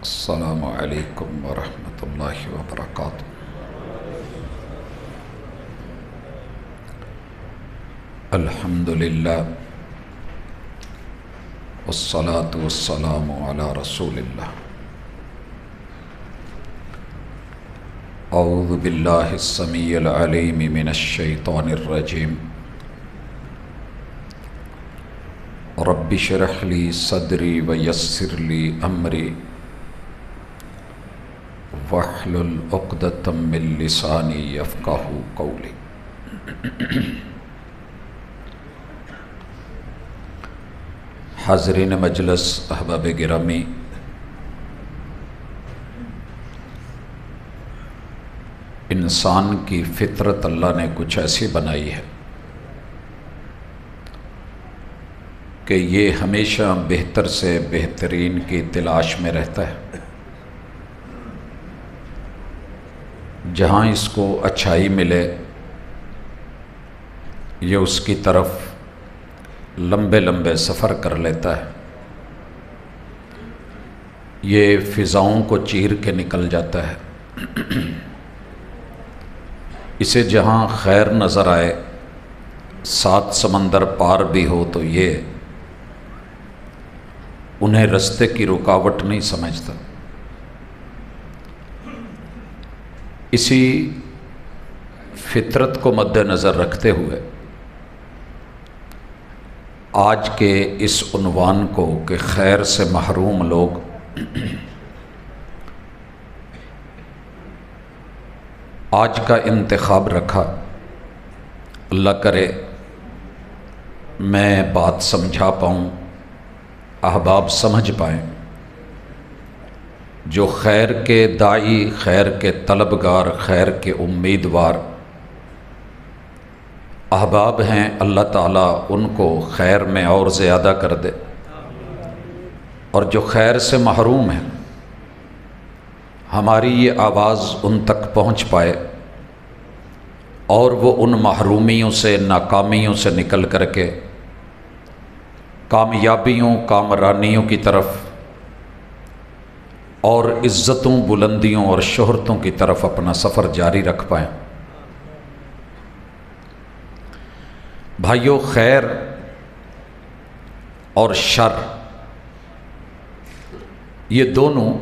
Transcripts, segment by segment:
السلام علیکم ورحمۃ اللہ وبرکاتہ۔ الحمد للہ والصلاة والسلام علی رسول اللہ۔ اعوذ باللہ السمیع العلیم من الشیطان الرجیم۔ رب اشرح لی صدری ویسر لی امری واحلل عقدۃ من لسانی یفقہوا قولی۔ حاضرین مجلس، احباب گرامی، انسان کی فطرت اللہ نے کچھ ایسی بنائی ہے کہ یہ ہمیشہ بہتر سے بہترین کی تلاش میں رہتا ہے۔ جہاں اس کو اچھائی ملے یہ اس کی طرف لمبے لمبے سفر کر لیتا ہے، یہ فضاؤں کو چیر کے نکل جاتا ہے۔ اسے جہاں خیر نظر آئے، 7 سمندر پار بھی ہو، تو یہ انہیں رستے کی رکاوٹ نہیں سمجھتا۔ اسی فطرت کو مد نظر رکھتے ہوئے آج کے اس عنوان کو کہ خیر سے محروم لوگ، آج کا انتخاب رکھا۔ اللہ کرے میں بات سمجھا پاؤں، احباب سمجھ پائیں۔ جو خیر کے داعی، خیر کے طلبگار، خیر کے امیدوار احباب ہیں، اللہ تعالیٰ ان کو خیر میں اور زیادہ کر دے، اور جو خیر سے محروم ہیں ہماری یہ آواز ان تک پہنچ پائے اور وہ ان محرومیوں سے، ناکامیوں سے نکل کر کے کامیابیوں، کامرانیوں کی طرف اور عزتوں، بلندیوں اور شہرتوں کی طرف اپنا سفر جاری رکھ پائیں۔ بھائیو، خیر اور شر یہ دونوں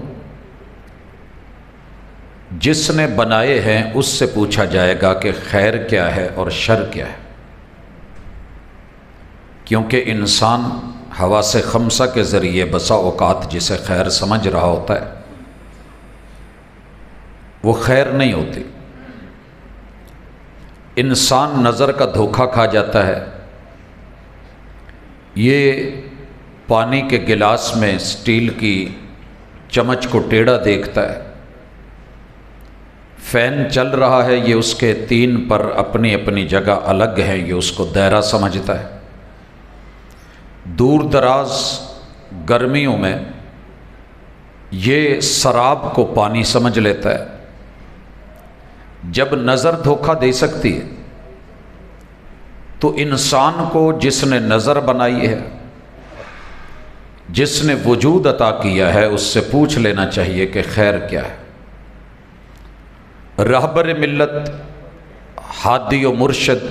جس نے بنائے ہیں اس سے پوچھا جائے گا کہ خیر کیا ہے اور شر کیا ہے، کیونکہ انسان حواس خمسہ کے ذریعے بسا اوقات جسے خیر سمجھ رہا ہوتا ہے وہ خیر نہیں ہوتی۔ انسان نظر کا دھوکہ کھا جاتا ہے، یہ پانی کے گلاس میں سٹیل کی چمچ کو ٹیڑھا دیکھتا ہے، فین چل رہا ہے، یہ اس کے 3 پر اپنی اپنی جگہ الگ ہیں، یہ اس کو دائرہ سمجھتا ہے۔ دور دراز گرمیوں میں یہ سراب کو پانی سمجھ لیتا ہے۔ جب نظر دھوکہ دے سکتی ہے تو انسان کو جس نے نظر بنائی ہے، جس نے وجود عطا کیا ہے، اس سے پوچھ لینا چاہیے کہ خیر کیا ہے۔ رہبر ملت، ہادی و مرشد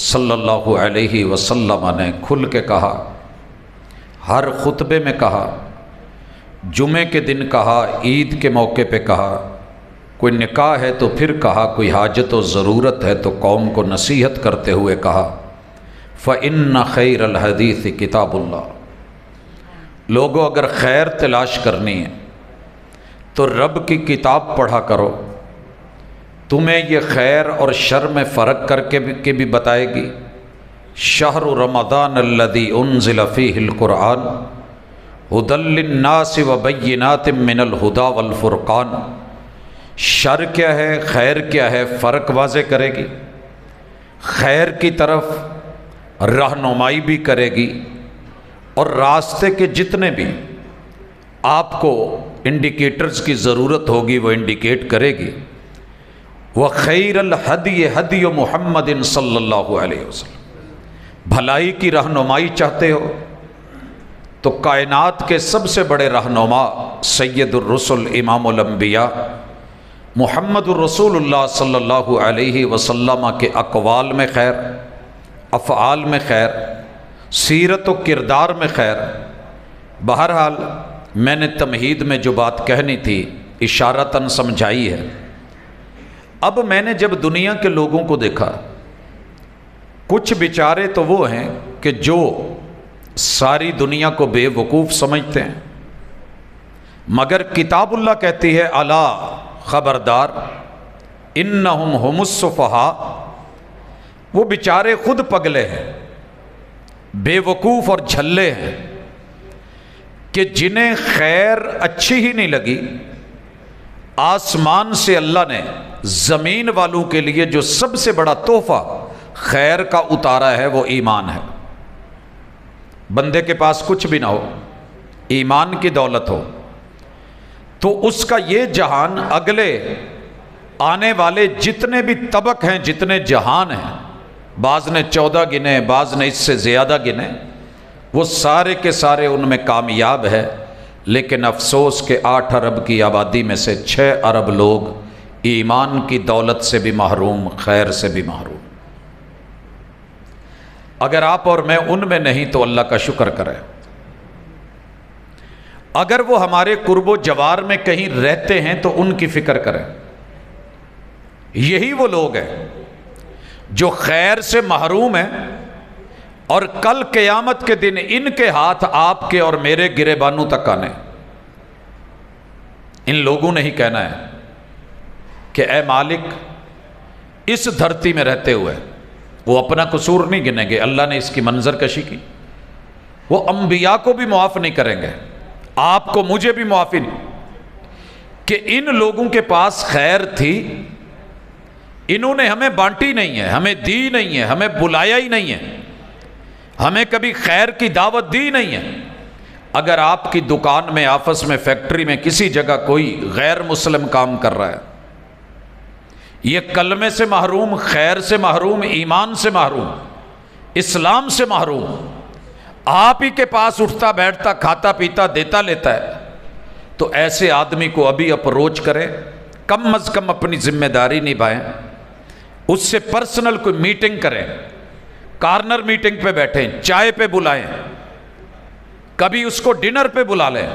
صلی اللہ علیہ وسلم نے کھل کے کہا، ہر خطبے میں کہا، جمعے کے دن کہا، عید کے موقع پہ کہا، کوئی نکاح ہے تو پھر کہا، کوئی حاجت و ضرورت ہے تو قوم کو نصیحت کرتے ہوئے کہا، فَإِنَّ خَيْرَ الْحَدِيثِ کتاب اللہ۔ لوگوں، اگر خیر تلاش کرنی ہے تو رب کی کتاب پڑھا کرو، تمہیں یہ خیر اور شر میں فرق کر کے بھی بتائے گی۔ شہر رمضان الذی انزل فیہ القرآن ھدی للناس وبینات من الھدی والفرقان۔ شر کیا ہے، خیر کیا ہے، فرق واضح کرے گی، خیر کی طرف رہنمائی بھی کرے گی، اور راستے کے جتنے بھی آپ کو انڈیکیٹرز کی ضرورت ہوگی وہ انڈیکیٹ کرے گی۔ وَخَيْرَ الْهَدْيِ هَدْيُ مُحَمَّدٍ صلی اللہ علیہ وسلم۔ بھلائی کی رہنمائی چاہتے ہو تو کائنات کے سب سے بڑے رہنما سید الرسل امام الانبیاء محمد الرسول اللہ صلی اللہ علیہ وسلم کے اقوال میں خیر، افعال میں خیر، سیرت و کردار میں خیر۔ بہرحال میں نے تمہید میں جو بات کہنی تھی اشارتاً سمجھائی ہے۔ اب میں نے جب دنیا کے لوگوں کو دیکھا، کچھ بیچارے تو وہ ہیں کہ جو ساری دنیا کو بے وقوف سمجھتے ہیں، مگر کتاب اللہ کہتی ہے الا خبردار انہم ہم السفہاء، وہ بیچارے خود پگلے ہیں، بے وقوف اور جھلے ہیں کہ جنہیں خیر اچھی ہی نہیں لگی، آسمان سے اللہ نے زمین والوں کے لیے جو سب سے بڑا تحفہ خیر کا اتارا ہے وہ ایمان ہے۔ بندے کے پاس کچھ بھی نہ ہو، ایمان کی دولت ہو تو اس کا یہ جہان اگلے آنے والے جتنے بھی طبق ہیں، جتنے جہان ہیں، بعض نے 14 گنے، بعض نے اس سے زیادہ گنے، وہ سارے کے سارے ان میں کامیاب ہے۔ لیکن افسوس کہ 8 ارب کی آبادی میں سے 6 ارب لوگ ایمان کی دولت سے بھی محروم، خیر سے بھی محروم۔ اگر آپ اور میں ان میں نہیں تو اللہ کا شکر کریں۔ اگر وہ ہمارے قرب و جوار میں کہیں رہتے ہیں تو ان کی فکر کریں۔ یہی وہ لوگ ہیں جو خیر سے محروم ہیں، اور کل قیامت کے دن ان کے ہاتھ آپ کے اور میرے گریبانوں تک آنے۔ ان لوگوں نے ہی کہنا ہے کہ اے مالک، اس دھرتی میں رہتے ہوئے وہ اپنا قصور نہیں گنیں گے، اللہ نے اس کی منظر کشی کی، وہ انبیاء کو بھی معاف نہیں کریں گے، آپ کو مجھے بھی معافی نہیں، کہ ان لوگوں کے پاس خیر تھی، انہوں نے ہمیں بانٹی نہیں ہے، ہمیں دی نہیں ہے، ہمیں بلایا ہی نہیں ہے، ہمیں کبھی خیر کی دعوت دی نہیں ہے۔ اگر آپ کی دکان میں، آفس میں، فیکٹری میں، کسی جگہ کوئی غیر مسلم کام کر رہا ہے، یہ کلمے سے محروم، خیر سے محروم، ایمان سے محروم، اسلام سے محروم، آپ ہی کے پاس اٹھتا بیٹھتا، کھاتا پیتا، دیتا لیتا ہے، تو ایسے آدمی کو ابھی اپروچ کریں، کم از کم اپنی ذمہ داری نبھائیں، اس سے پرسنل کوئی میٹنگ کریں، کارنر میٹنگ پہ بیٹھیں، چائے پہ بلائیں، کبھی اس کو ڈنر پہ بلا لیں،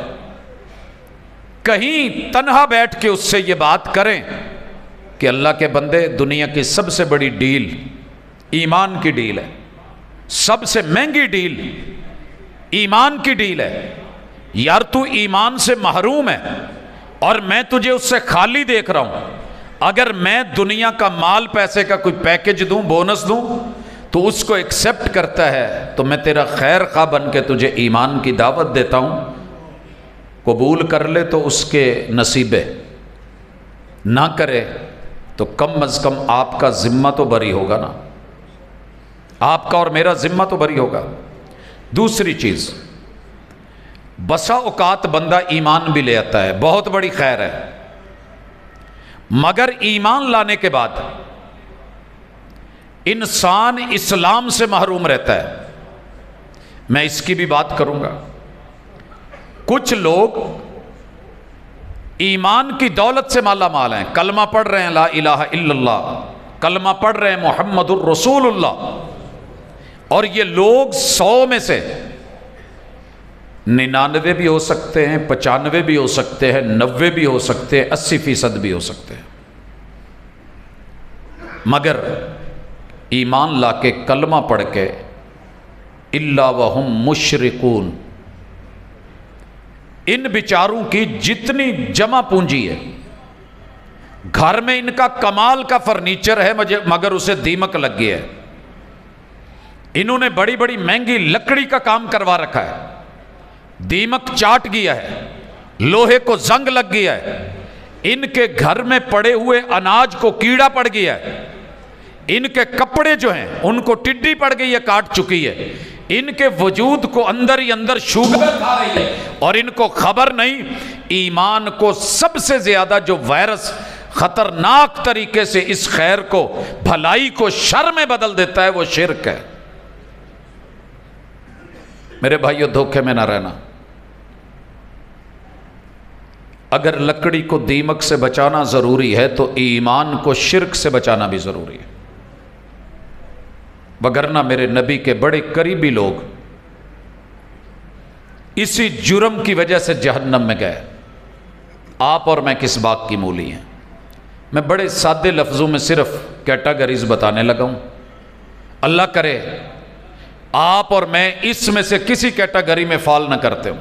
کہیں تنہا بیٹھ کے اس سے یہ بات کریں کہ اللہ کے بندے، دنیا کی سب سے بڑی ڈیل ایمان کی ڈیل ہے، سب سے مہنگی ڈیل ایمان کی ڈیل ہے۔ یار تو ایمان سے محروم ہے اور میں تجھے اس سے خالی دیکھ رہا ہوں، اگر میں دنیا کا مال پیسے کا کوئی پیکج دوں، بونس دوں، تو اس کو ایکسپٹ کرتا ہے تو میں تیرا خیر خواہ بن کے تجھے ایمان کی دعوت دیتا ہوں، قبول کر لے تو اس کے نصیب ہے، نہ کرے تو کم از کم آپ کا ذمہ تو بری ہوگا نا، آپ کا اور میرا ذمہ تو بری ہوگا۔ دوسری چیز، بسا اوقات بندہ ایمان بھی لے آتا ہے، بہت بڑی خیر ہے، مگر ایمان لانے کے بعد انسان اسلام سے محروم رہتا ہے۔ میں اس کی بھی بات کروں گا۔ کچھ لوگ ایمان کی دولت سے مالا مال ہیں، کلمہ پڑھ رہے ہیں لا الہ الا اللہ، کلمہ پڑھ رہے ہیں محمد الرسول اللہ، اور یہ لوگ 100 میں سے 99 بھی ہو سکتے ہیں، 95 بھی ہو سکتے ہیں، 90 بھی ہو سکتے ہیں، 80% بھی ہو سکتے ہیں، مگر ایمان لا کے کلمہ پڑھ کے الا وہم مشرکون، ان بیچاروں کی جتنی جمع پونجی ہے، گھر میں ان کا کمال کا فرنیچر ہے مگر اسے دیمک لگ گیا ہے، انہوں نے بڑی بڑی مہنگی لکڑی کا کام کروا رکھا ہے، دیمک چاٹ گیا ہے، لوہے کو زنگ لگ گیا ہے، ان کے گھر میں پڑے ہوئے اناج کو کیڑا پڑ گیا ہے، ان کے کپڑے جو ہیں ان کو ٹڈی پڑ گئی ہے، کاٹ چکی ہے، ان کے وجود کو اندر ہی اندر شوگر کھا رہی ہے، اور ان کو خبر نہیں ایمان کو سب سے زیادہ جو وائرس خطرناک طریقے سے اس خیر کو، بھلائی کو شر میں بدل دیتا ہے وہ شرک ہے۔ میرے بھائیو دھوکے میں نہ رہنا. اگر لکڑی کو دیمک سے بچانا ضروری ہے تو ایمان کو شرک سے بچانا بھی ضروری ہے. وگرنہ میرے نبی کے بڑے قریبی لوگ اسی جرم کی وجہ سے جہنم میں گئے. آپ اور میں کس باغ کی مولی ہیں؟ میں بڑے سادے لفظوں میں صرف کیٹاگریز بتانے لگا ہوں. اللہ کرے آپ اور میں اس میں سے کسی کیٹاگری میں فال نہ کرتے ہوں.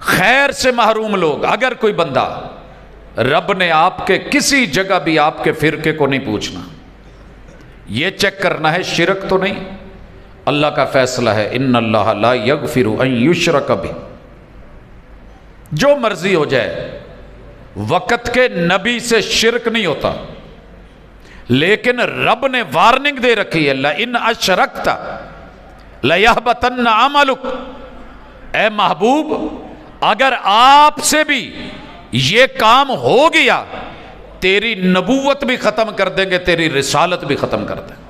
خیر سے محروم لوگ. اگر کوئی بندہ، رب نے آپ کے کسی جگہ بھی آپ کے فرقے کو نہیں پوچھنا، یہ چیک کرنا ہے شرک تو نہیں. اللہ کا فیصلہ ہے ان اللہ لا یغفر ان یشرک بہ. جو مرضی ہو جائے، وقت کے نبی سے شرک نہیں ہوتا، لیکن رب نے وارننگ دے رکھی ہے لئن اشرکت لیحبطن عملک. اے محبوب، اگر آپ سے بھی یہ کام ہو گیا، تیری نبوت بھی ختم کر دیں گے، تیری رسالت بھی ختم کر دیں گے.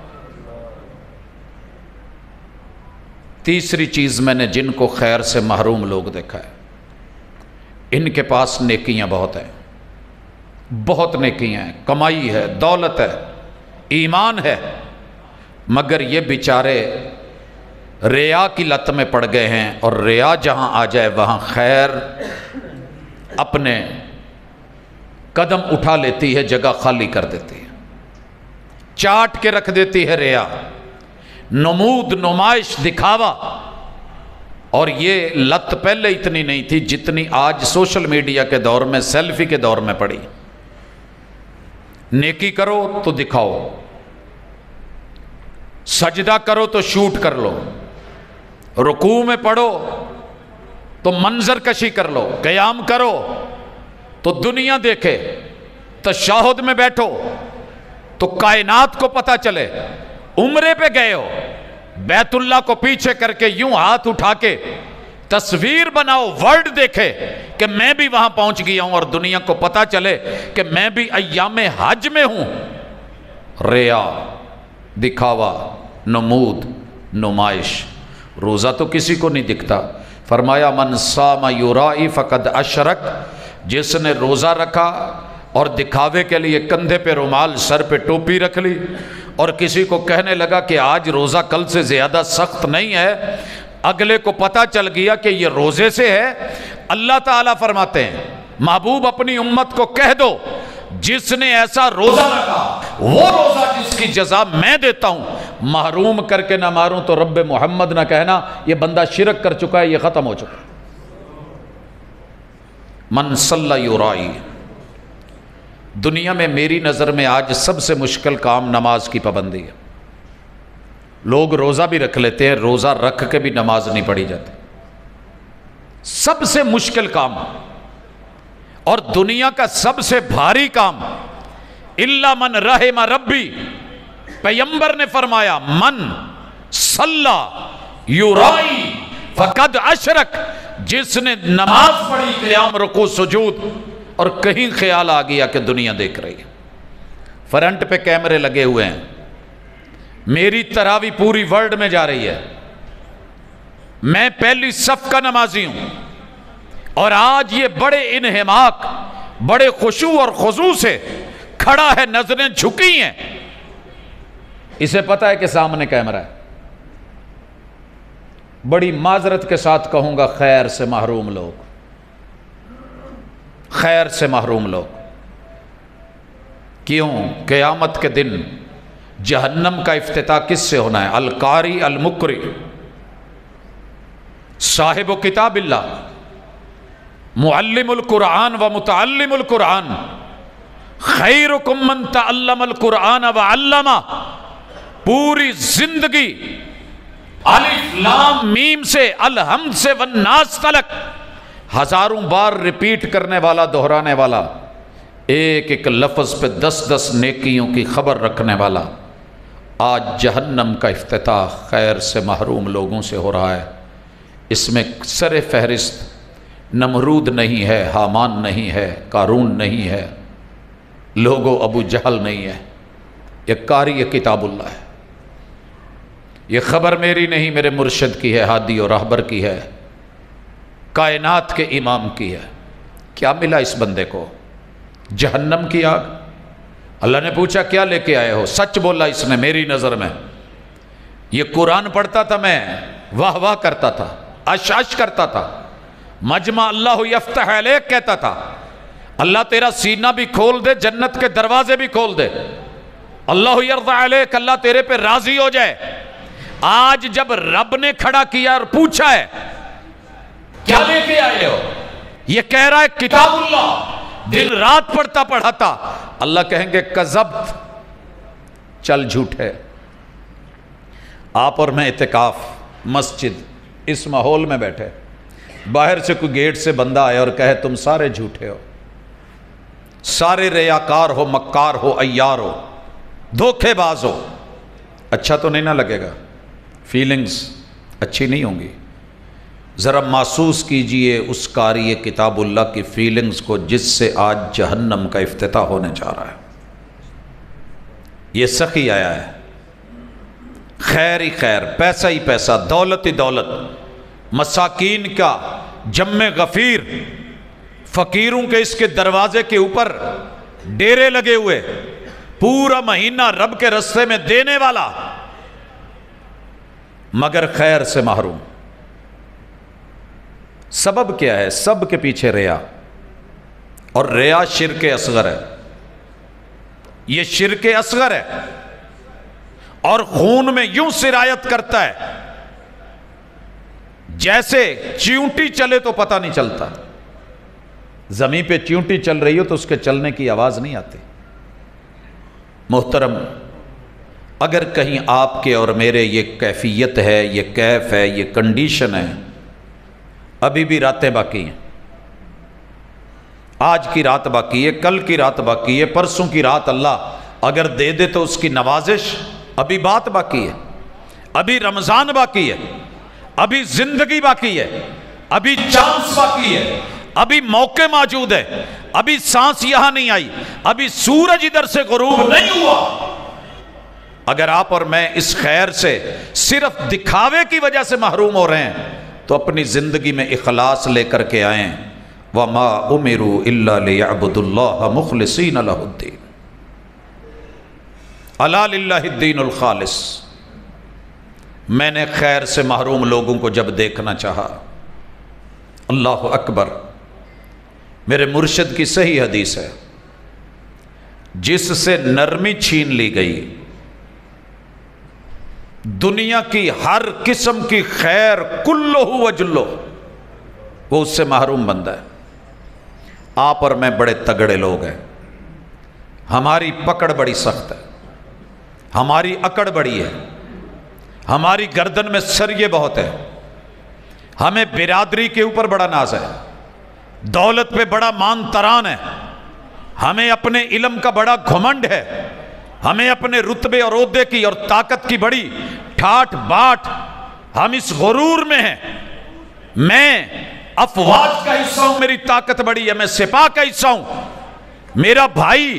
تیسری چیز میں نے جن کو خیر سے محروم لوگ دیکھا ہے، ان کے پاس نیکیاں بہت ہیں، بہت نیکیاں ہیں، کمائی ہے، دولت ہے، ایمان ہے، مگر یہ بیچارے ریا کی لت میں پڑ گئے ہیں. اور ریا جہاں آ جائے وہاں خیر اپنے قدم اٹھا لیتی ہے، جگہ خالی کر دیتی ہے، چاٹ کے رکھ دیتی ہے ریا. نمود، نمائش، دکھاوا. اور یہ لت پہلے اتنی نہیں تھی جتنی آج سوشل میڈیا کے دور میں، سیلفی کے دور میں پڑی. نیکی کرو تو دکھاؤ، سجدہ کرو تو شوٹ کر لو، رکوع میں پڑھو تو منظر کشی کر لو، قیام کرو تو دنیا دیکھے، تشہد میں بیٹھو تو کائنات کو پتہ چلے. عمرے پہ گئے ہو، بیت اللہ کو پیچھے کر کے یوں ہاتھ اٹھا کے تصویر بناؤ، ورلڈ دیکھے کہ میں بھی وہاں پہنچ گیا ہوں، اور دنیا کو پتہ چلے کہ میں بھی ایام حج میں ہوں. ریا، دکھاوا، نمود، نمائش. روزہ تو کسی کو نہیں دکھتا. فرمایا من صام یرائی فقد اشرک. جس نے روزہ رکھا اور دکھاوے کے لیے کندھے پہ رومال، سر پہ ٹوپی رکھ لی، اور کسی کو کہنے لگا کہ آج روزہ کل سے زیادہ سخت نہیں ہے، اگلے کو پتہ چل گیا کہ یہ روزے سے ہے. اللہ تعالیٰ فرماتے ہیں محبوب اپنی امت کو کہہ دو، جس نے ایسا روزہ رکھا وہ روزہ جس کی جزا میں دیتا ہوں، محروم کر کے نہ ماروں تو رب محمد نہ کہنا یہ بندہ شرک کر چکا ہے، یہ ختم ہو چکا ہے. من صلی یرائی. دنیا میں میری نظر میں آج سب سے مشکل کام نماز کی پابندی ہے. لوگ روزہ بھی رکھ لیتے ہیں، روزہ رکھ کے بھی نماز نہیں پڑھی جاتی. سب سے مشکل کام اور دنیا کا سب سے بھاری کام. الا من رحم ربی. پیغمبر نے فرمایا من صلی یرائی فقد اشرک. جس نے نماز پڑھی، قیام، رکوع، سجود، اور کہیں خیال آ گیا کہ دنیا دیکھ رہی ہے، فرنٹ پہ کیمرے لگے ہوئے ہیں، میری تراویح پوری ورلڈ میں جا رہی ہے، میں پہلی صف کا نمازی ہوں، اور آج یہ بڑے انہماک، بڑے خشوع اور خضوع سے کھڑا ہے، نظریں جھکی ہیں، اسے پتہ ہے کہ سامنے کیمرہ ہے. بڑی معذرت کے ساتھ کہوں گا، خیر سے محروم لوگ، خیر سے محروم لوگ. کیوں؟ قیامت کے دن جہنم کا افتتاح کس سے ہونا ہے؟ القاری المقری، صاحب کتاب اللہ، معلم القرآن و متعلم القرآن. خیرکم من تعلم القرآن وعلمہ. پوری زندگی الف لام میم سے، الحمد سے، والناس تلک ہزاروں بار ریپیٹ کرنے والا، دہرانے والا، ایک ایک لفظ پہ 10 نیکیوں کی خبر رکھنے والا. آج جہنم کا افتتاح خیر سے محروم لوگوں سے ہو رہا ہے. اس میں سر فہرست نمرود نہیں ہے، حامان نہیں ہے، قارون نہیں ہے، لوگو ابو جہل نہیں ہے، یہ قاری کتاب اللہ ہے. یہ خبر میری نہیں، میرے مرشد کی ہے، ہادی اور راہبر کی ہے، کائنات کے امام کی ہے۔ کیا ملا اس بندے کو؟ جہنم کی آگ۔ اللہ نے پوچھا کیا لے کے آئے ہو؟ سچ بولا اس نے میری نظر میں۔ یہ قرآن پڑھتا تھا، میں واہ واہ کرتا تھا، اش اش کرتا تھا، مجمع اللہ یفتح علیک کہتا تھا، اللہ تیرا سینہ بھی کھول دے، جنت کے دروازے بھی کھول دے، اللہ یرضى علیک، اللہ تیرے پہ راضی ہو جائے۔ آج جب رب نے کھڑا کیا اور پوچھا ہے کیا لے کے آئے ہو، یہ کہہ رہا ہے کتاب اللہ، دن رات پڑھتا پڑھاتا، اللہ کہیں گے کذبت، چل جھوٹے۔ آپ اور میں اعتکاف مسجد اس ماحول میں بیٹھے، باہر سے کوئی گیٹ سے بندہ آئے اور کہے تم سارے جھوٹے ہو، سارے ریاکار ہو، مکار ہو، عیار ہو، دھوکے باز ہو، اچھا تو نہیں نہ لگے گا؟ فیلنگز اچھی نہیں ہوں گی؟ ذرا محسوس کیجئے اس قاری کتاب اللہ کی فیلنگز کو جس سے آج جہنم کا افتتاح ہونے جا رہا ہے۔ یہ سخی آیا ہے، خیر ہی خیر، پیسہ ہی پیسہ، دولت ہی دولت، مساکین کا جمع غفیر، فقیروں کے اس کے دروازے کے اوپر ڈیرے لگے ہوئے، پورا مہینہ رب کے رستے میں دینے والا، مگر خیر سے محروم۔ سبب کیا ہے؟ سب کے پیچھے ریا، اور ریا شرک اصغر ہے، یہ شرک اصغر ہے، اور خون میں یوں سرایت کرتا ہے جیسے چیونٹی چلے تو پتہ نہیں چلتا۔ زمین پہ چیونٹی چل رہی ہو تو اس کے چلنے کی آواز نہیں آتی۔ محترم، اگر کہیں آپ کے اور میرے یہ کیفیت ہے، یہ کیف ہے، یہ کنڈیشن ہے، ابھی بھی راتیں باقی ہیں، آج کی رات باقی ہے، کل کی رات باقی ہے، پرسوں کی رات اللہ اگر دے دے تو اس کی نوازش، ابھی بات باقی ہے، ابھی رمضان باقی ہے، ابھی زندگی باقی ہے، ابھی چانس باقی ہے، ابھی موقع موجود ہے، ابھی سانس یہاں نہیں آئی، ابھی سورج ادھر سے غروب نہیں ہوا۔ اگر آپ اور میں اس خیر سے صرف دکھاوے کی وجہ سے محروم ہو رہے ہیں تو اپنی زندگی میں اخلاص لے کر کے آئیں۔ وَمَا أُمِرُوا إِلَّا لِيَعْبُدُوا اللَّهَ مُخْلِصِينَ لَهُ الدِّينَ أَلَا لِلَّهِ الدِّينُ الْخَالِص۔ میں نے خیر سے محروم لوگوں کو جب دیکھنا چاہا، اللہ اکبر، میرے مرشد کی صحیح حدیث ہے، جس سے نرمی چھین لی گئی، دنیا کی ہر قسم کی خیر کلہ وجلہ، وہ اس سے محروم بندہ ہے۔ آپ اور میں بڑے تگڑے لوگ ہیں، ہماری پکڑ بڑی سخت ہے، ہماری اکڑ بڑی ہے، ہماری گردن میں سریے بہت ہے، ہمیں برادری کے اوپر بڑا ناز ہے، دولت پہ بڑا مان تران ہے، ہمیں اپنے علم کا بڑا گھمنڈ ہے، ہمیں اپنے رتبے اور عہدے کی اور طاقت کی بڑی ٹھاٹ باٹ، ہم اس غرور میں ہیں، میں افواج کا حصہ ہوں، میری طاقت بڑی ہے، میں سپاہ کا حصہ ہوں، میرا بھائی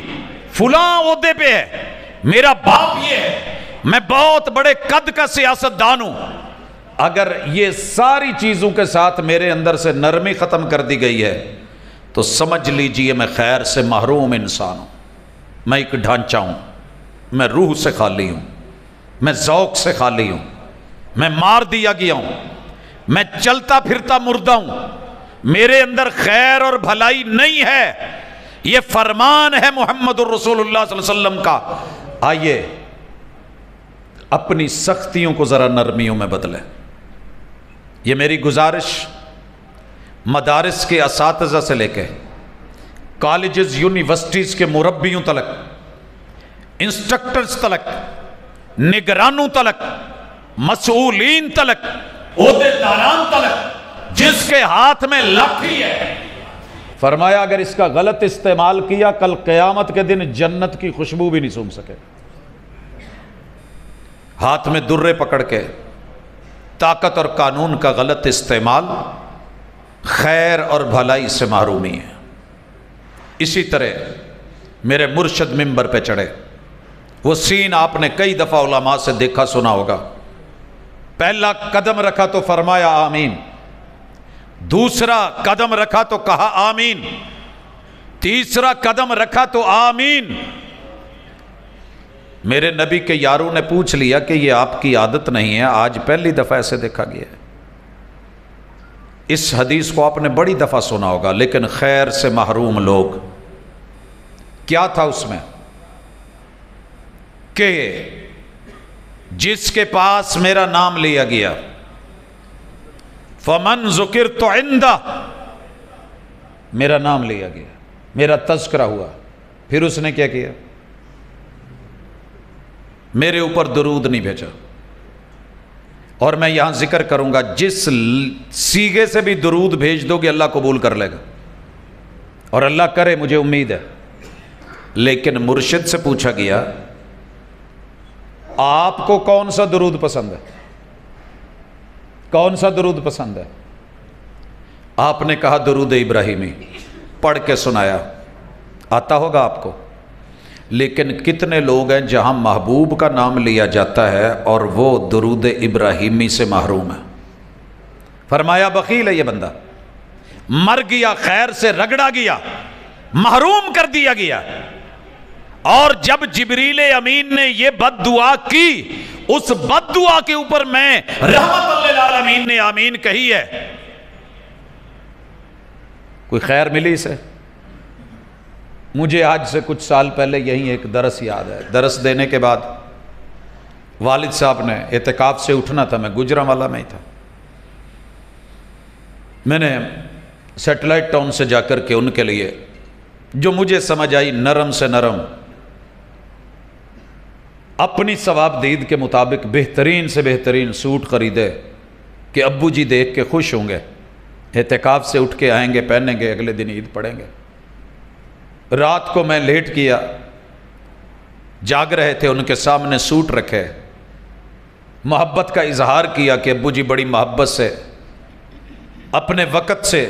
فلاں عہدے پہ ہے، میرا باپ یہ ہے، میں بہت بڑے قد کا سیاست دان ہوں۔ اگر یہ ساری چیزوں کے ساتھ میرے اندر سے نرمی ختم کر دی گئی ہے تو سمجھ لیجئے میں خیر سے محروم انسان ہوں، میں ایک ڈھانچہ ہوں، میں روح سے خالی ہوں، میں ذوق سے خالی ہوں، میں مار دیا گیا ہوں، میں چلتا پھرتا مردہ ہوں، میرے اندر خیر اور بھلائی نہیں ہے۔ یہ فرمان ہے محمد الرسول اللہ صلی اللہ علیہ وسلم کا۔ آئیے اپنی سختیوں کو ذرا نرمیوں میں بدلیں۔ یہ میری گزارش مدارس کے اساتذہ سے لے کے کالجز یونیورسٹیز کے مربیوں تلک، انسٹرکٹرز تلک، نگرانوں تلک، مسئولین تلک، عہدیداران تلک، جس کے ہاتھ میں لاٹھی ہے، فرمایا اگر اس کا غلط استعمال کیا کل قیامت کے دن جنت کی خوشبو بھی نہیں سونگھ سکے۔ ہاتھ میں درے پکڑ کے طاقت اور قانون کا غلط استعمال خیر اور بھلائی سے محرومی ہے۔ اسی طرح میرے مرشد منبر پہ چڑھے، وہ سین آپ نے کئی دفعہ علماء سے دیکھا سنا ہوگا، پہلا قدم رکھا تو فرمایا آمین، دوسرا قدم رکھا تو کہا آمین، تیسرا قدم رکھا تو آمین۔ میرے نبی کے یاروں نے پوچھ لیا کہ یہ آپ کی عادت نہیں ہے، آج پہلی دفعہ ایسے دیکھا گیا ہے۔ اس حدیث کو آپ نے بڑی دفعہ سنا ہوگا، لیکن خیر سے محروم لوگ، کیا تھا اس میں کہ جس کے پاس میرا نام لیا گیا، فمن ذکرت عندہ، میرا نام لیا گیا، میرا تذکرہ ہوا، پھر اس نے کیا کیا؟ میرے اوپر درود نہیں بھیجا۔ اور میں یہاں ذکر کروں گا، جس سیغے سے بھی درود بھیج دو گے اللہ قبول کر لے گا، اور اللہ کرے، مجھے امید ہے۔ لیکن مرشد سے پوچھا گیا آپ کو کون سا درود پسند ہے؟ کون سا درود پسند ہے؟ آپ نے کہا درود ابراہیمی، پڑھ کے سنایا، آتا ہوگا آپ کو۔ لیکن کتنے لوگ ہیں جہاں محبوب کا نام لیا جاتا ہے اور وہ درود ابراہیمی سے محروم ہے؟ فرمایا بخیل ہے یہ بندہ، مر گیا، خیر سے رگڑا گیا، محروم کر دیا گیا۔ اور جب جبریل امین نے یہ بد دعا کی، اس بد دعا کے اوپر میں رحمت للعالمین نے آمین کہی ہے۔ کوئی خیر ملی اسے؟ مجھے آج سے کچھ سال پہلے یہیں ایک درس یاد ہے۔ درس دینے کے بعد والد صاحب نے اعتکاف سے اٹھنا تھا، میں گجرانوالہ میں ہی تھا۔ میں نے سیٹلائٹ ٹاؤن سے جا کر کے ان کے لیے جو مجھے سمجھ آئی نرم سے نرم، اپنی ثواب دید کے مطابق بہترین سے بہترین سوٹ خریدے کہ ابو جی دیکھ کے خوش ہوں گے، اعتکاف سے اٹھ کے آئیں گے، پہنیں گے، اگلے دن عید پڑھیں گے۔ رات کو میں لیٹ کیا، جاگ رہے تھے، ان کے سامنے سوٹ رکھے، محبت کا اظہار کیا کہ ابو جی بڑی محبت سے، اپنے وقت سے،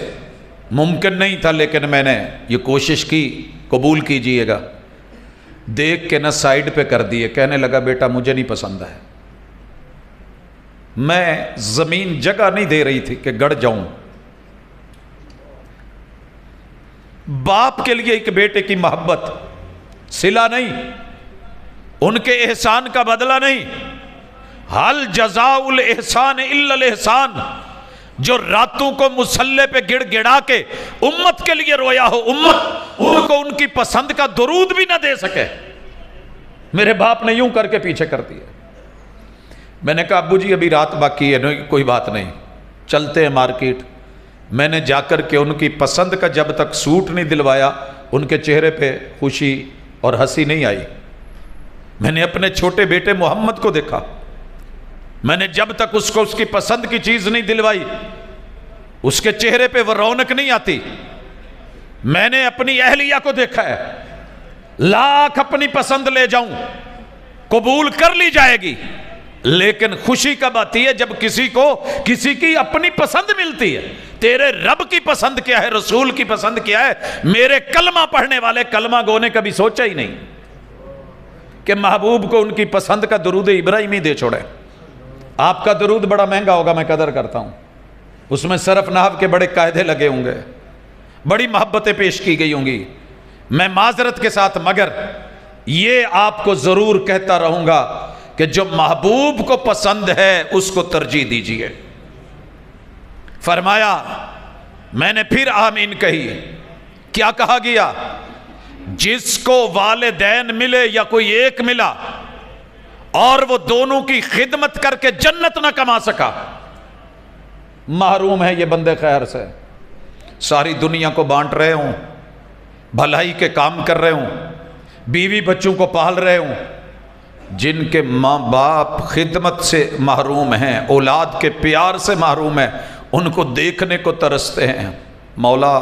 ممکن نہیں تھا لیکن میں نے یہ کوشش کی، قبول کیجئے گا۔ دیکھ کے نہ سائیڈ پہ کر دیے، کہنے لگا بیٹا مجھے نہیں پسند ہے۔ میں زمین جگہ نہیں دے رہی تھی کہ گڑ جاؤں۔ باپ کے لیے ایک بیٹے کی محبت صلہ نہیں، ان کے احسان کا بدلہ نہیں۔ حل جزاء الاحسان الا الاحسان، جو راتوں کو مصلے پہ گڑ گڑا کے امت کے لیے رویا ہو، امت ان کو ان کی پسند کا درود بھی نہ دے سکے۔ میرے باپ نے یوں کر کے پیچھے کر دیا۔ میں نے کہا ابو جی ابھی رات باقی ہے، کوئی بات نہیں، چلتے ہیں مارکیٹ۔ میں نے جا کر کے ان کی پسند کا جب تک سوٹ نہیں دلوایا، ان کے چہرے پہ خوشی اور ہنسی نہیں آئی۔ میں نے اپنے چھوٹے بیٹے محمد کو دیکھا، میں نے جب تک اس کو اس کی پسند کی چیز نہیں دلوائی، اس کے چہرے پہ وہ رونق نہیں آتی۔ میں نے اپنی اہلیہ کو دیکھا ہے، لاکھ اپنی پسند لے جاؤں قبول کر لی جائے گی، لیکن خوشی کب آتی ہے؟ جب کسی کو کسی کی اپنی پسند ملتی ہے۔ تیرے رب کی پسند کیا ہے، رسول کی پسند کیا ہے؟ میرے کلمہ پڑھنے والے کلمہ گو نے کبھی سوچا ہی نہیں کہ محبوب کو ان کی پسند کا درود ابراہیمی دے چھوڑے۔ آپ کا درود بڑا مہنگا ہوگا، میں قدر کرتا ہوں، اس میں صرف نحو کے بڑے قاعدے لگے ہوں گے، بڑی محبتیں پیش کی گئی ہوں گی۔ میں معذرت کے ساتھ مگر یہ آپ کو ضرور کہتا رہوں گا کہ جو محبوب کو پسند ہے اس کو ترجیح دیجیے۔ فرمایا، میں نے پھر آمین کہی۔ کیا کہا گیا؟ جس کو والدین ملے یا کوئی ایک ملا اور وہ دونوں کی خدمت کر کے جنت نہ کما سکا، محروم ہے یہ بندے خیر سے۔ ساری دنیا کو بانٹ رہے ہوں، بھلائی کے کام کر رہے ہوں، بیوی بچوں کو پال رہے ہوں، جن کے ماں باپ خدمت سے محروم ہیں، اولاد کے پیار سے محروم ہیں، ان کو دیکھنے کو ترستے ہیں۔ مولا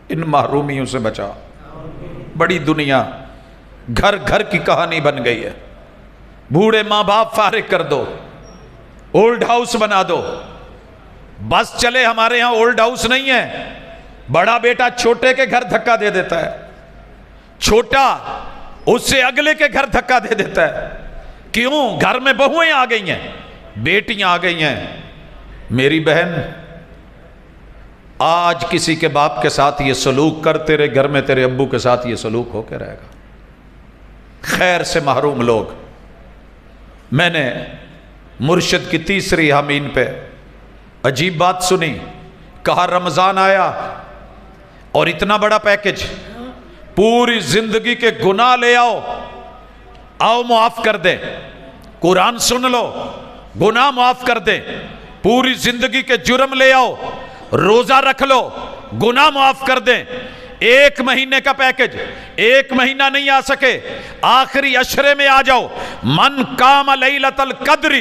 ان محرومیوں سے بچا۔ بڑی دنیا گھر گھر کی کہانی بن گئی ہے۔ بوڑھے ماں باپ فارغ کر دو، اولڈ ہاؤس بنا دو۔ بس چلے، ہمارے ہاں اولڈ ہاؤس نہیں ہے، بڑا بیٹا چھوٹے کے گھر دھکا دے دیتا ہے، چھوٹا اس سے اگلے کے گھر دھکا دے دیتا ہے۔ کیوں؟ گھر میں بہویں آ گئی ہیں، بیٹیاں آ گئی ہیں، میری بہن آج کسی کے باپ کے ساتھ یہ سلوک کر، تیرے گھر میں تیرے ابو کے ساتھ یہ سلوک ہو کے رہے گا۔ خیر سے محروم لوگ۔ میں نے مرشد کی تیسری حامین پہ عجیب بات سنی، کہا رمضان آیا اور اتنا بڑا پیکج، پوری زندگی کے گناہ لے آؤ، آؤ معاف کر دیں، قرآن سن لو گناہ معاف کر دیں، پوری زندگی کے جرم لے آؤ، روزہ رکھ لو گناہ معاف کر دیں۔ 1 مہینے کا پیکج، 1 مہینہ نہیں آ سکے، آخری عشرے میں آ جاؤ۔ من قام لیلۃ القدر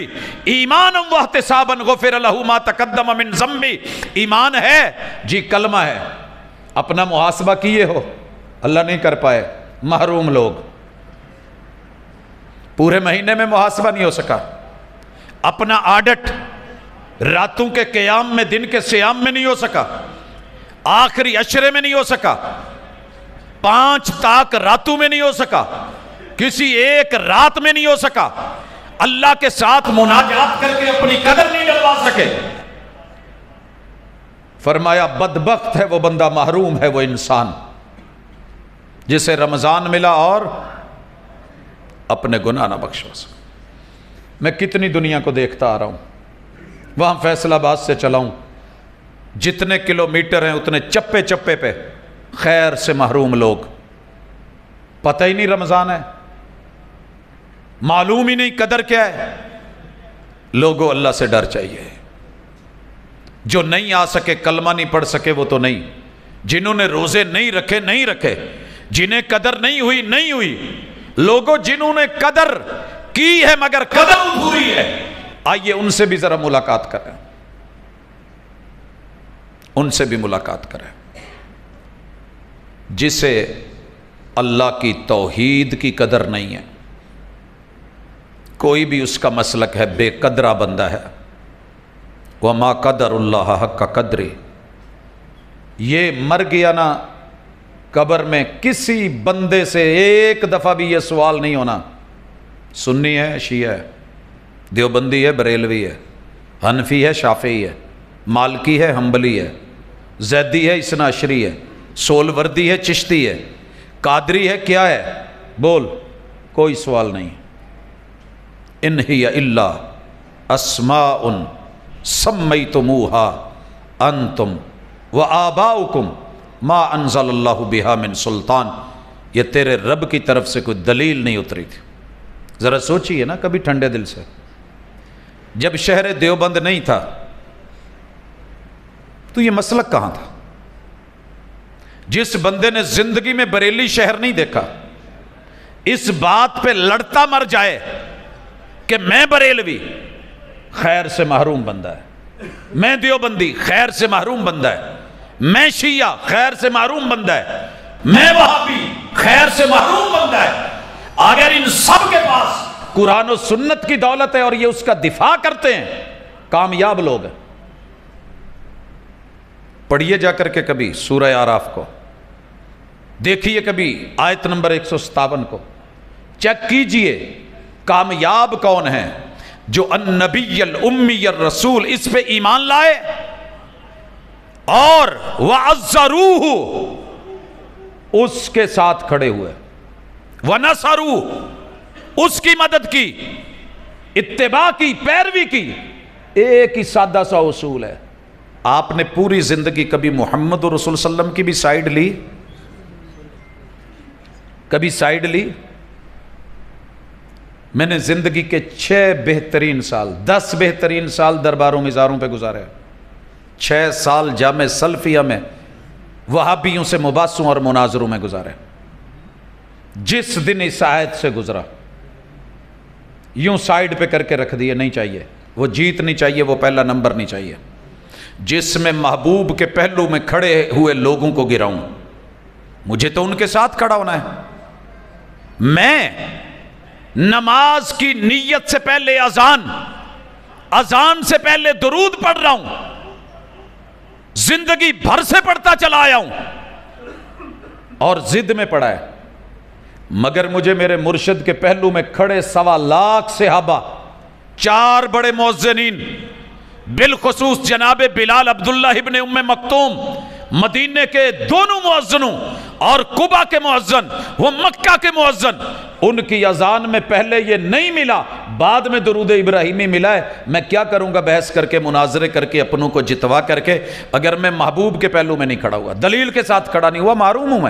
ایمانا واحتسابا غفر له ما تقدم من ذنبہ۔ ایمان ہے جی، کلمہ ہے، اپنا محاسبہ کیے ہو، اللہ نہیں کر پائے۔ محروم لوگ، پورے مہینے میں محاسبہ نہیں ہو سکا، اپنا آڈٹ راتوں کے قیام میں، دن کے صیام میں نہیں ہو سکا، آخری عشرے میں نہیں ہو سکا، 5 طاق راتوں میں نہیں ہو سکا، کسی ایک رات میں نہیں ہو سکا، اللہ کے ساتھ مناجات کر کے اپنی قدر نہیں ڈلوا سکے۔ فرمایا بدبخت ہے وہ بندہ، محروم ہے وہ انسان جسے رمضان ملا اور اپنے گناہ نہ بخشوا سکے۔ میں کتنی دنیا کو دیکھتا آ رہا ہوں، وہاں فیصل آباد سے چلا ہوں، جتنے کلومیٹر ہیں اتنے چپے چپے پہ خیر سے محروم لوگ، پتہ ہی نہیں رمضان ہے، معلوم ہی نہیں قدر کیا ہے۔ لوگوں اللہ سے ڈر چاہیے، جو نہیں آ سکے، کلمہ نہیں پڑھ سکے وہ تو نہیں، جنہوں نے روزے نہیں رکھے نہیں رکھے، جنہیں قدر نہیں ہوئی نہیں ہوئی، لوگوں جنہوں نے قدر کی ہے مگر قدر ادھوری ہے، آئیے ان سے بھی ذرا ملاقات کریں، ان سے بھی ملاقات کریں۔ جسے اللہ کی توحید کی قدر نہیں ہے، کوئی بھی اس کا مسلک ہے، بے قدرہ بندہ ہے۔ وَمَا قَدَرُ اللَّهَ حَقَّ قَدْرِهِ، یہ مر گیا نا، قبر میں کسی بندے سے ایک دفعہ بھی یہ سوال نہیں ہونا، سنی ہے، شیعہ ہے، دیوبندی ہے، بریلوی ہے، حنفی ہے، شافعی ہے، مالکی ہے، حنبلی ہے، زیدی ہے، اثنا عشری ہے، سول وردی ہے، چشتی ہے، قادری ہے، کیا ہے، بول، کوئی سوال نہیں۔ ان ہی الا اسماء سمیتموها انتم وآباؤکم ما انزل اللہ بہا من سلطان، یہ تیرے رب کی طرف سے کوئی دلیل نہیں اتری تھی۔ ذرا سوچئے نا کبھی ٹھنڈے دل سے، جب شہر دیوبند نہیں تھا تو یہ مسلک کہاں تھا؟ جس بندے نے زندگی میں بریلی شہر نہیں دیکھا، اس بات پہ لڑتا مر جائے کہ میں بریلوی، خیر سے محروم بندہ ہے، میں دیوبندی، خیر سے محروم بندہ ہے، میں شیعہ، خیر سے محروم بندہ ہے، میں وہابی، خیر سے محروم بندہ ہے۔ اگر ان سب کے پاس قرآن و سنت کی دولت ہے اور یہ اس کا دفاع کرتے ہیں، کامیاب لوگ ہیں۔ پڑھیے جا کر کے کبھی سورہ اعراف کو، دیکھیے کبھی آیت نمبر 157 کو، چیک کیجئے کامیاب کون ہیں؟ جو النبی الامی الرسول، اس پہ ایمان لائے اور وعزروہ، اس کے ساتھ کھڑے ہوئے، ونصروہ، اس کی مدد کی، اتباع کی، پیروی کی۔ ایک ہی سادہ سا اصول ہے، آپ نے پوری زندگی کبھی محمد رسول صلی اللہ علیہ وسلم کی بھی سائیڈ لی؟ کبھی سائیڈ لی؟ میں نے زندگی کے 6 بہترین سال، 10 بہترین سال درباروں مزاروں پہ گزارے، 6 سال جامع سلفیہ میں وہابیوں سے مباحثوں اور مناظروں میں گزارے۔ جس دن اس آیت سے گزرا، یوں سائیڈ پہ کر کے رکھ دیے، نہیں چاہیے، وہ جیت نہیں چاہیے، وہ پہلا نمبر نہیں چاہیے۔ جس میں محبوب کے پہلو میں کھڑے ہوئے لوگوں کو گراؤں، مجھے تو ان کے ساتھ کھڑا ہونا ہے۔ میں نماز کی نیت سے پہلے اذان سے پہلے درود پڑھ رہا ہوں، زندگی بھر سے پڑھتا چلا آیا ہوں اور ضد میں پڑھا ہے، مگر مجھے میرے مرشد کے پہلو میں کھڑے 1.25 لاکھ صحابہ 4 بڑے مؤذنین بالخصوص جناب بلال عبداللہ ابن ام مکتوم مدینے کے دونوں مؤذنوں اور قبا کے مؤذن وہ مکہ کے مؤذن، ان کی اذان میں پہلے یہ نہیں ملا، بعد میں درود ابراہیمی ملا ہے۔ میں کیا کروں گا بحث کر کے، مناظرے کر کے، اپنوں کو جتوا کر کے، اگر میں محبوب کے پہلو میں نہیں کھڑا ہوا، دلیل کے ساتھ کھڑا نہیں ہوا، محروم ہوں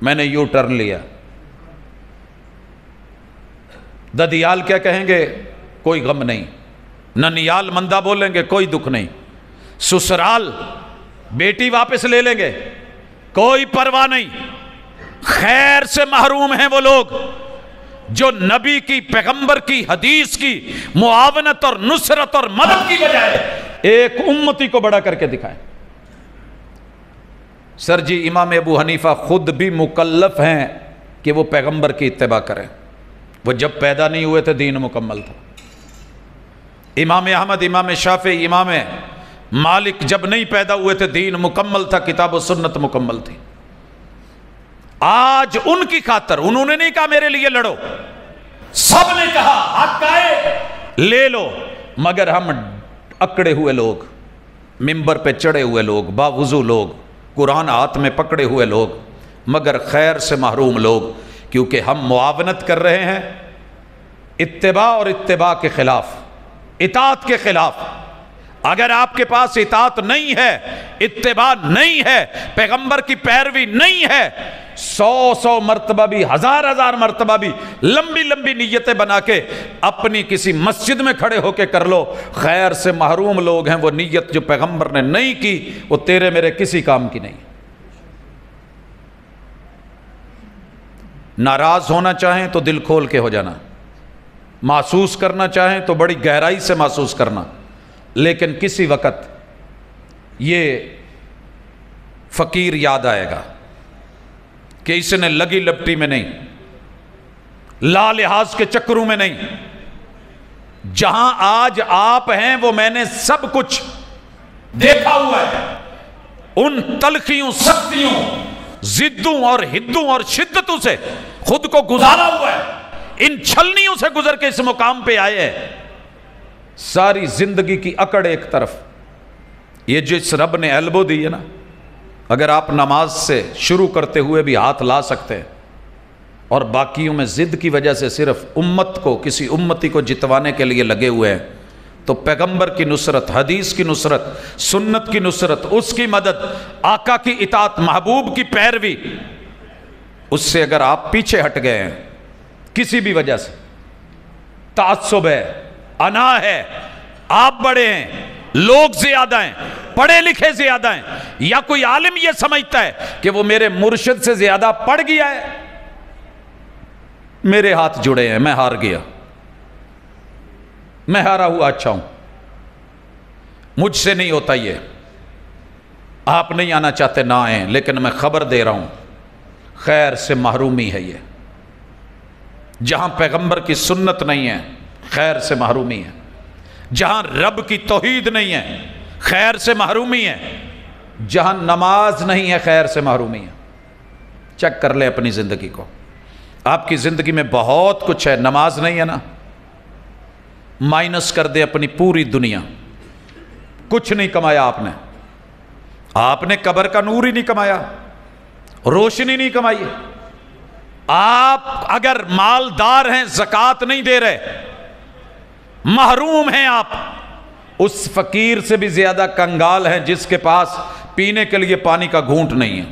میں نے یو ٹرن لیا۔ ددیال کیا کہیں گے؟ کوئی غم نہیں۔ ننیال مندہ بولیں گے، کوئی دکھ نہیں۔ سسرال بیٹی واپس لے لیں گے، کوئی پرواہ نہیں۔ خیر سے محروم ہیں وہ لوگ جو نبی کی، پیغمبر کی حدیث کی معاونت اور نصرت اور مدد کی بجائے ایک امتی کو بڑا کر کے دکھائیں۔ سر جی امام ابو حنیفہ خود بھی مکلف ہیں کہ وہ پیغمبر کی اتباع کریں، وہ جب پیدا نہیں ہوئے تھے دین مکمل تھا۔ امام احمد، امام شافعی، امام مالک جب نہیں پیدا ہوئے تھے دین مکمل تھا، کتاب و سنت مکمل تھی۔ آج ان کی خاطر انہوں نے نہیں کہا میرے لیے لڑو، سب نے کہا حق آئے لے لو، مگر ہم اکڑے ہوئے لوگ، ممبر پہ چڑھے ہوئے لوگ، باوضو لوگ، قرآن ہاتھ میں پکڑے ہوئے لوگ، مگر خیر سے محروم لوگ، کیونکہ ہم معاونت کر رہے ہیں اتباع اور اتباع کے خلاف، اطاعت کے خلاف۔ اگر آپ کے پاس اطاعت نہیں ہے، اتباع نہیں ہے، پیغمبر کی پیروی نہیں ہے، 100 مرتبہ بھی، 1000 مرتبہ بھی لمبی لمبی نیتیں بنا کے اپنی کسی مسجد میں کھڑے ہو کے کر لو، خیر سے محروم لوگ ہیں۔ وہ نیت جو پیغمبر نے نہیں کی وہ تیرے میرے کسی کام کی نہیں۔ ناراض ہونا چاہیں تو دل کھول کے ہو جانا، محسوس کرنا چاہیں تو بڑی گہرائی سے محسوس کرنا، لیکن کسی وقت یہ فقیر یاد آئے گا کہ اس نے لگی لپٹی میں نہیں، لا لحاظ کے چکروں میں نہیں، جہاں آج آپ ہیں وہ میں نے سب کچھ دیکھا ہوا ہے، ان تلخیوں، سختیوں، ضدوں اور حدوں اور شدتوں سے خود کو گزارا ہوا ہے، ان چھلنیوں سے گزر کے اس مقام پہ آئے ہیں۔ ساری زندگی کی اکڑ ایک طرف، یہ جس رب نے ایلبو دی ہے نا، اگر آپ نماز سے شروع کرتے ہوئے بھی ہاتھ لا سکتے ہیں اور باقیوں میں ضد کی وجہ سے صرف امت کو، کسی امتی کو جتوانے کے لیے لگے ہوئے ہیں، تو پیغمبر کی نصرت، حدیث کی نصرت، سنت کی نصرت، اس کی مدد، آقا کی اطاعت، محبوب کی پیروی، اس سے اگر آپ پیچھے ہٹ گئے ہیں کسی بھی وجہ سے، تعصب ہے، انا ہے، آپ بڑے ہیں، لوگ زیادہ ہیں، پڑھے لکھے زیادہ ہیں، یا کوئی عالم یہ سمجھتا ہے کہ وہ میرے مرشد سے زیادہ پڑھ گیا ہے، میرے ہاتھ جڑے ہیں، میں ہار گیا، میں ہارا ہوا اچھا ہوں، مجھ سے نہیں ہوتا یہ۔ آپ نہیں آنا چاہتے نہ آئیں، لیکن میں خبر دے رہا ہوں خیر سے محرومی ہے یہ۔ جہاں پیغمبر کی سنت نہیں ہے خیر سے محرومی ہے، جہاں رب کی توحید نہیں ہے خیر سے محرومی ہے، جہاں نماز نہیں ہے خیر سے محرومی ہے۔ چیک کر لیں اپنی زندگی کو، آپ کی زندگی میں بہت کچھ ہے، نماز نہیں ہے نا، مائنس کر دے اپنی پوری دنیا، کچھ نہیں کمایا آپ نے قبر کا نور ہی نہیں کمایا، روشنی نہیں کمائی۔ آپ اگر مالدار ہیں زکوٰۃ نہیں دے رہے، محروم ہیں آپ، اس فقیر سے بھی زیادہ کنگال ہیں جس کے پاس پینے کے لیے پانی کا گھونٹ نہیں ہے۔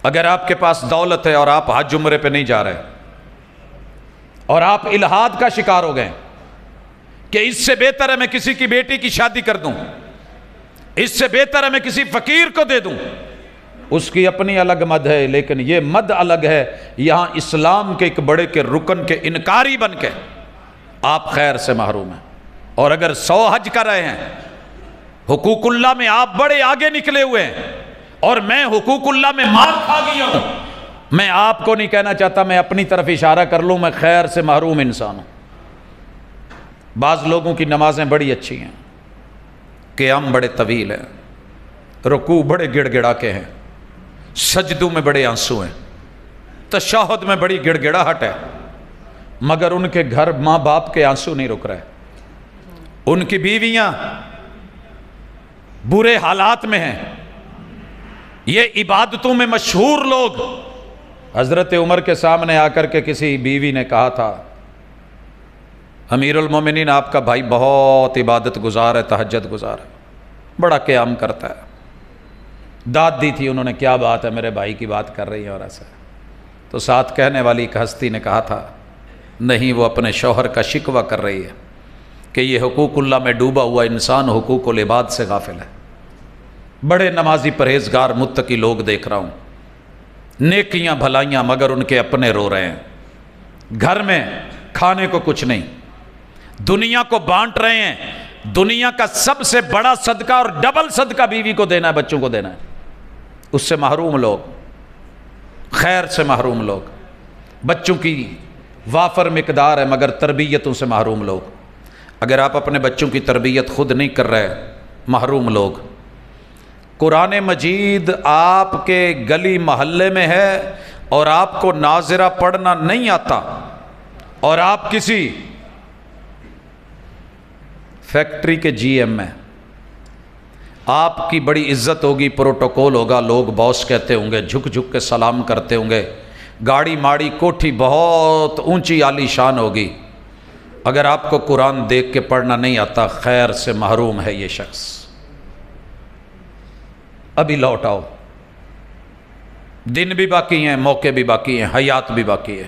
اگر آپ کے پاس دولت ہے اور آپ حج عمرے پہ نہیں جا رہے اور آپ الحاد کا شکار ہو گئے کہ اس سے بہتر ہے میں کسی کی بیٹی کی شادی کر دوں، اس سے بہتر ہے میں کسی فقیر کو دے دوں، اس کی اپنی الگ مد ہے، لیکن یہ مد الگ ہے۔ یہاں اسلام کے ایک بڑے کے رکن کے انکاری بن کے آپ خیر سے محروم ہیں۔ اور اگر 100 حج کر رہے ہیں، حقوق اللہ میں آپ بڑے آگے نکلے ہوئے ہیں، اور میں حقوق اللہ میں مار کھا گیا ہوں، میں آپ کو نہیں کہنا چاہتا، میں اپنی طرف اشارہ کر لوں، میں خیر سے محروم انسان ہوں۔ بعض لوگوں کی نمازیں بڑی اچھی ہیں، قیام بڑے طویل ہیں، رکوع بڑے گڑ گڑا کے ہیں، سجدوں میں بڑے آنسو ہیں، تشہد میں بڑی گڑ گڑاہٹ ہے، مگر ان کے گھر ماں باپ کے آنسو نہیں رک رہے، ان کی بیویاں برے حالات میں ہیں، یہ عبادتوں میں مشہور لوگ۔ حضرت عمر کے سامنے آ کر کے کسی بیوی نے کہا تھا، امیر المومنین آپ کا بھائی بہت عبادت گزار ہے، تہجد گزار ہے، بڑا قیام کرتا ہے۔ داد دی تھی انہوں نے، کیا بات ہے میرے بھائی کی بات کر رہی ہے اور ایسا۔ تو ساتھ کہنے والی ایک ہستی نے کہا تھا، نہیں وہ اپنے شوہر کا شکوہ کر رہی ہے کہ یہ حقوق اللہ میں ڈوبا ہوا انسان حقوق العباد سے غافل ہے۔ بڑے نمازی پرہیزگار متقی لوگ دیکھ رہا ہوں، نیکیاں بھلائیاں، مگر ان کے اپنے رو رہے ہیں، گھر میں کھانے کو کچھ نہیں، دنیا کو بانٹ رہے ہیں۔ دنیا کا سب سے بڑا صدقہ اور ڈبل صدقہ بیوی کو دینا ہے، بچوں کو دینا ہے، اس سے محروم لوگ، خیر سے محروم لوگ، بچوں کی وافر مقدار ہے مگر تربیتوں سے محروم لوگ۔ اگر آپ اپنے بچوں کی تربیت خود نہیں کر رہے، محروم لوگ۔ قرآن مجید آپ کے گلی محلے میں ہے اور آپ کو ناظرہ پڑھنا نہیں آتا، اور آپ کسی فیکٹری کے جی ایم میں، آپ کی بڑی عزت ہوگی، پروٹوکول ہوگا، لوگ باس کہتے ہوں گے، جھک جھک کے سلام کرتے ہوں گے، گاڑی ماڑی کوٹھی بہت اونچی عالی شان ہوگی، اگر آپ کو قرآن دیکھ کے پڑھنا نہیں آتا، خیر سے محروم ہے یہ شخص۔ ابھی لوٹ آؤ، دن بھی باقی ہیں، موقع بھی باقی ہیں، حیات بھی باقی ہے،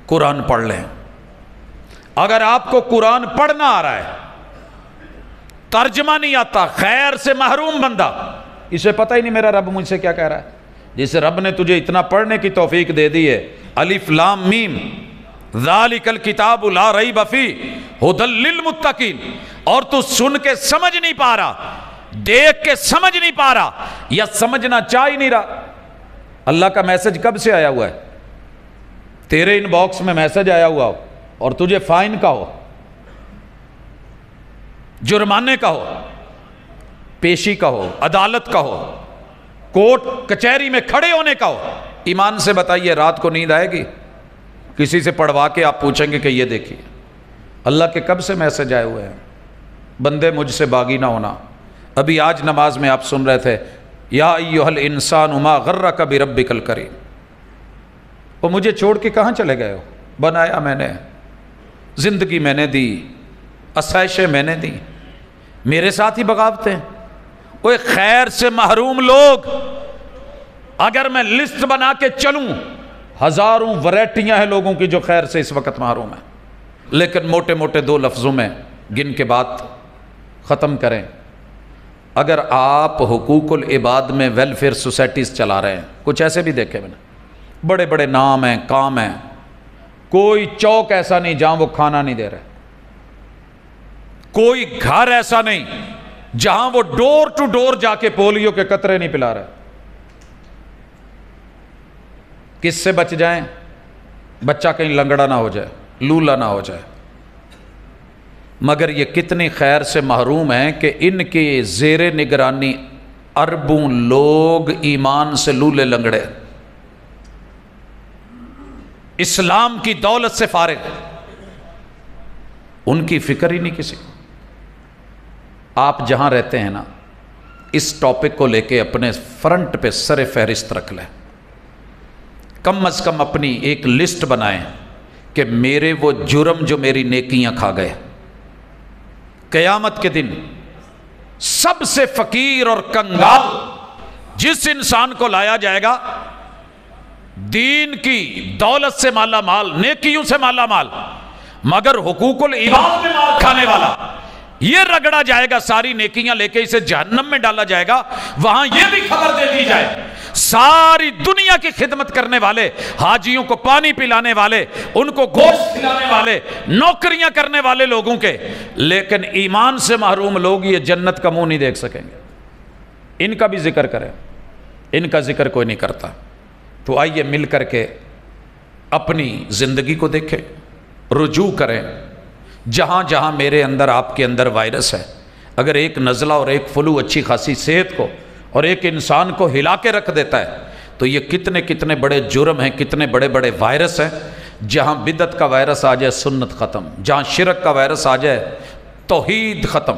قرآن پڑھ لیں۔ اگر آپ کو قرآن پڑھنا آ رہا ہے، ترجمہ نہیں آتا، خیر سے محروم بندہ، اسے پتہ ہی نہیں میرا رب مجھ سے کیا کہہ رہا ہے۔ جس رب نے تجھے اتنا پڑھنے کی توفیق دے دی ہے، الف لام میم ذالک الکتاب لا ریب فیہ ھدی للمتقین، اور تو سن کے سمجھ نہیں پا رہا، دیکھ کے سمجھ نہیں پا رہا، یا سمجھنا چاہ ہی نہیں رہا۔ اللہ کا میسج کب سے آیا ہوا ہے؟ تیرے ان باکس میں میسج آیا ہوا ہو اور تجھے فائن کا ہو، جرمانے کا ہو، پیشی کا ہو، عدالت کا ہو، کورٹ کچہری میں کھڑے ہونے کا ہو، ایمان سے بتائیے رات کو نیند آئے گی؟ کسی سے پڑھوا کے آپ پوچھیں گے کہ یہ دیکھیے اللہ کے کب سے میسج آئے ہوئے ہیں، بندے مجھ سے باغی نہ ہونا۔ ابھی آج نماز میں آپ سن رہے تھے، یا ایھا الانسان ما غرک بربک الکریم، وہ مجھے چھوڑ کے کہاں چلے گئے ہو؟ بنایا میں نے، زندگی میں نے دی، آسائشیں میں نے دی، میرے ساتھ ہی بغاوتیں۔ وہ خیر سے محروم لوگ، اگر میں لسٹ بنا کے چلوں، ہزاروں ورائٹیاں ہیں لوگوں کی جو خیر سے اس وقت محروم ہیں، لیکن موٹے موٹے دو لفظوں میں گن کے بات ختم کریں۔ اگر آپ حقوق العباد میں ویلفیئر سوسائٹیز چلا رہے ہیں، کچھ ایسے بھی دیکھے میں نے، بڑے بڑے نام ہیں، کام ہیں، کوئی چوک ایسا نہیں جہاں وہ کھانا نہیں دے رہے، کوئی گھر ایسا نہیں جہاں وہ ڈور ٹو ڈور جا کے پولیو کے قطرے نہیں پلا رہے۔ کس سے بچ جائیں؟ بچہ کہیں لنگڑا نہ ہو جائے، لولا نہ ہو جائے۔ مگر یہ کتنی خیر سے محروم ہیں کہ ان کے زیر نگرانی اربوں لوگ ایمان سے لولے لنگڑے، اسلام کی دولت سے فارغ، ان کی فکر ہی نہیں کسی کو۔ آپ جہاں رہتے ہیں نا، اس ٹاپک کو لے کے اپنے فرنٹ پہ سر فہرست رکھ لیں، کم از کم اپنی ایک لسٹ بنائیں کہ میرے وہ جرم جو میری نیکیاں کھا گئے، قیامت کے دن سب سے فقیر اور کنگال جس انسان کو لایا جائے گا، دین کی دولت سے مالا مال، نیکیوں سے مالا مال، مگر حقوق العباد میں مال کھانے والا، یہ رگڑا جائے گا، ساری نیکیاں لے کے اسے جہنم میں ڈالا جائے گا۔ وہاں یہ بھی خبر دے دی جائے، ساری دنیا کی خدمت کرنے والے، حاجیوں کو پانی پلانے والے، ان کو گوشت کھلانے والے، نوکریاں کرنے والے لوگوں کے، لیکن ایمان سے محروم لوگ یہ جنت کا منہ نہیں دیکھ سکیں گے۔ ان کا بھی ذکر کریں، ان کا ذکر کوئی نہیں کرتا۔ تو آئیے مل کر کے اپنی زندگی کو دیکھیں، رجوع کریں۔ جہاں جہاں میرے اندر آپ کے اندر وائرس ہے، اگر ایک نزلہ اور ایک فلو اچھی خاصی صحت کو اور ایک انسان کو ہلا کے رکھ دیتا ہے، تو یہ کتنے کتنے بڑے جرم ہیں، کتنے بڑے بڑے وائرس ہیں۔ جہاں بدعت کا وائرس آ جائے سنت ختم، جہاں شرک کا وائرس آ جائے توحید ختم،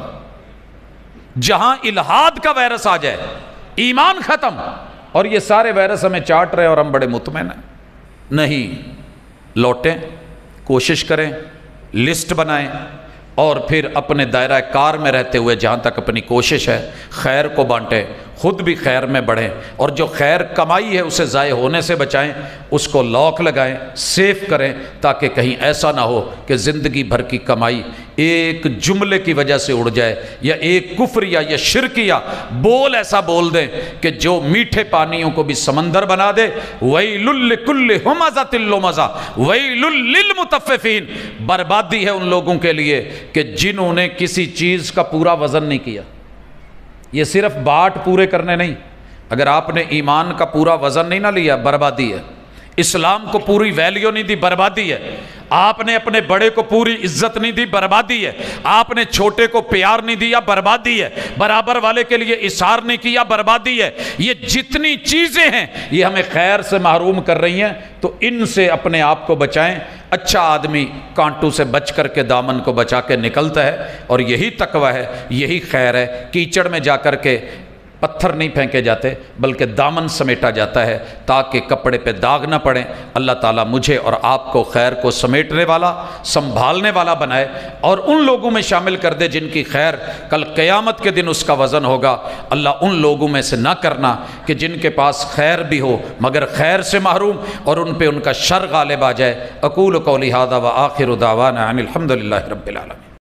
جہاں الہاد کا وائرس آ جائے ایمان ختم۔ اور یہ سارے وائرس ہمیں چاٹ رہے ہیں اور ہم بڑے مطمئن ہیں۔ نہیں، لوٹیں، کوشش کریں، لسٹ بنائیں، اور پھر اپنے دائرہ کار میں رہتے ہوئے جہاں تک اپنی کوشش ہے خیر کو بانٹیں، خود بھی خیر میں بڑھیں، اور جو خیر کمائی ہے اسے ضائع ہونے سے بچائیں، اس کو لاک لگائیں، سیف کریں، تاکہ کہیں ایسا نہ ہو کہ زندگی بھر کی کمائی ایک جملے کی وجہ سے اڑ جائے، یا ایک کفریہ یا شرکیہ بول ایسا بول دیں کہ جو میٹھے پانیوں کو بھی سمندر بنا دے۔ وَيْلٌ لِّكُلِّ هُمَزَةٍ لُّمَزَةٍ وَيْلٌ لِّلْمُطَفِّفِينَ، بربادی ہے ان لوگوں کے لیے کہ جنہوں نے کسی چیز کا پورا وزن نہیں کیا۔ یہ صرف باٹ پورے کرنے نہیں، اگر آپ نے ایمان کا پورا وزن نہیں نہ لیا بربادی ہے، اسلام کو پوری ویلیو نہیں دی بربادی ہے، آپ نے اپنے بڑے کو پوری عزت نہیں دی بربادی ہے، آپ نے چھوٹے کو پیار نہیں دیا بربادی ہے، برابر والے کے لیے اثار نہیں کیا بربادی ہے۔ یہ جتنی چیزیں ہیں یہ ہمیں خیر سے محروم کر رہی ہیں، تو ان سے اپنے آپ کو بچائیں۔ اچھا آدمی کانٹوں سے بچ کر کے دامن کو بچا کے نکلتا ہے، اور یہی تقوی ہے، یہی خیر ہے۔ کیچڑ میں جا کر کے پتھر نہیں پھینکے جاتے بلکہ دامن سمیٹا جاتا ہے تاکہ کپڑے پہ داغ نہ پڑے۔ اللہ تعالیٰ مجھے اور آپ کو خیر کو سمیٹنے والا، سنبھالنے والا بنائے، اور ان لوگوں میں شامل کر دے جن کی خیر کل قیامت کے دن اس کا وزن ہوگا۔ اللہ ان لوگوں میں سے نہ کرنا کہ جن کے پاس خیر بھی ہو مگر خیر سے محروم، اور ان پہ ان کا شر غالب آ جائے۔ اقول قولی ھذا وآخر دعوانا ان الحمد للہ رب العالمین۔